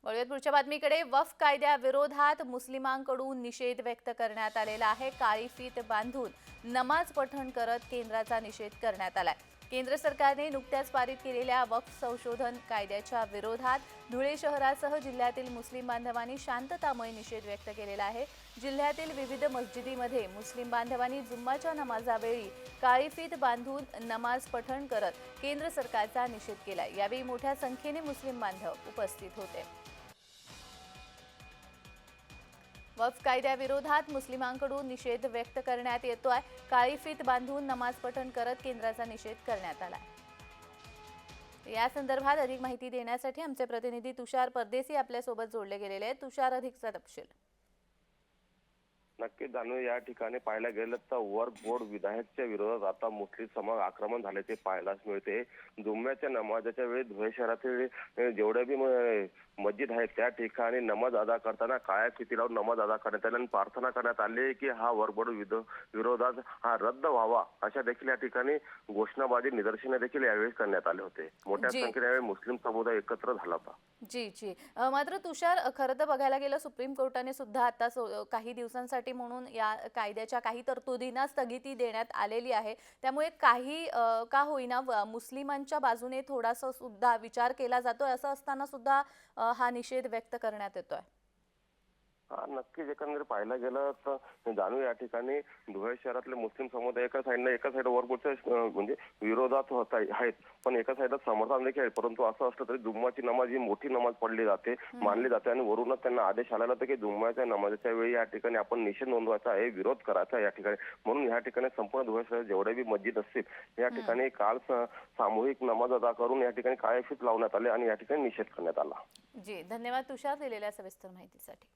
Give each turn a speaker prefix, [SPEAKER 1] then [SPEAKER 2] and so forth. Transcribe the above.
[SPEAKER 1] वळूयात पुढच्या बातमीकडे. वक्फ कायद्याविरोधात मुस्लिमांकडून निषेध व्यक्त करण्यात आलेला आहे. काळी फीत बांधून नमाज पठण करत केंद्राचा निषेध करण्यात आलाय. केंद्र सरकारने नुकत्याच पारित केलेल्या वक्फ संशोधन कायद्याच्या विरोधात धुळे शहरासह जिल्ह्यातील मुस्लिम बांधवांनी शांततामय निषेध व्यक्त केलेला आहे. जिल्ह्यातील विविध मस्जिदीमध्ये मुस्लिम बांधवांनी जुम्माच्या नमाजावेळी काळी फीत बांधून नमाज पठण करत केंद्र सरकारचा निषेध केलाय. यावेळी मोठ्या संख्येने मुस्लिम बांधव उपस्थित होते. वक्फ कायद्याविरोधात मुस्लिमांकडून निषेध व्यक्त करण्यात येतोय. काळी फीत बांधून नमाज पठण करत केंद्राचा निषेध करण्यात आला. या संदर्भात अधिक माहिती देण्यासाठी आमचे प्रतिनिधी तुषार परदेशी आपल्या सोबत जोडले गेलेले आहेत. तुषार, अधिकचा तपशील.
[SPEAKER 2] नक्कीच जाणून या ठिकाणी पाहायला गेलं तर वक्फ बोर्ड विधेयकाच्या विरोधात आता मुस्लिम समाज आक्रमण झाल्याचे पाहायलाच मिळते. जुम्म्याच्या नमाजाच्या वेळी धुळे शहरातील जेवढे बी मस्जिद आहेत त्या ठिकाणी नमाज अदा करताना काळ्या फिती लावून नमाज अदा करण्यात आली आणि प्रार्थना करण्यात आली की हा वक्फ बोर्ड विरोधात हा रद्द व्हावा, अशा देखील या ठिकाणी घोषणाबाजी निदर्शने देखील यावेळी करण्यात आले होते. मोठ्या संख्येने यावेळी मुस्लिम समुदाय एकत्र झाला होता.
[SPEAKER 1] जी मात्र तुषार, खरं तर बघायला गेलं सुप्रीम कोर्टाने सुद्धा आता काही दिवसांसाठी म्हणून या कायद्याच्या काही तरतुदींना स्थगिती देण्यात आलेली आहे. त्यामुळे काही का होईना मुस्लिमांच्या बाजूने थोडासा सुद्धा विचार केला जातोय. असं असताना सुद्धा हा निषेध व्यक्त करण्यात येतोय.
[SPEAKER 2] हा, नक्कीच एकंदरीत पाहायला गेलं तर जाणू या ठिकाणी धुळे शहरातले मुस्लिम समुदाय एका साईड वक्फ बोर्डच्या म्हणजे विरोधात होत आहेत, पण एका साईडला समर्थन देखील आहे. परंतु असं असलं तरी जुम्माची नमाज ही मोठी नमाज पडली जाते, मानली जाते आणि वरूनच त्यांना आदेश आलेला होता की जुम्माच्या नमाजाच्या वेळी या ठिकाणी आपण निषेध नोंदवायचा आहे, विरोध करायचा या ठिकाणी. म्हणून या ठिकाणी संपूर्ण धुळे शहरात जेवढे बी मस्जिद असतील या ठिकाणी काल सामूहिक नमाज अदा करून या ठिकाणी काळी फीत लावण्यात आले आणि या ठिकाणी निषेध करण्यात आला.
[SPEAKER 1] जी, धन्यवाद तुषार दिलेल्या सविस्तर माहितीसाठी.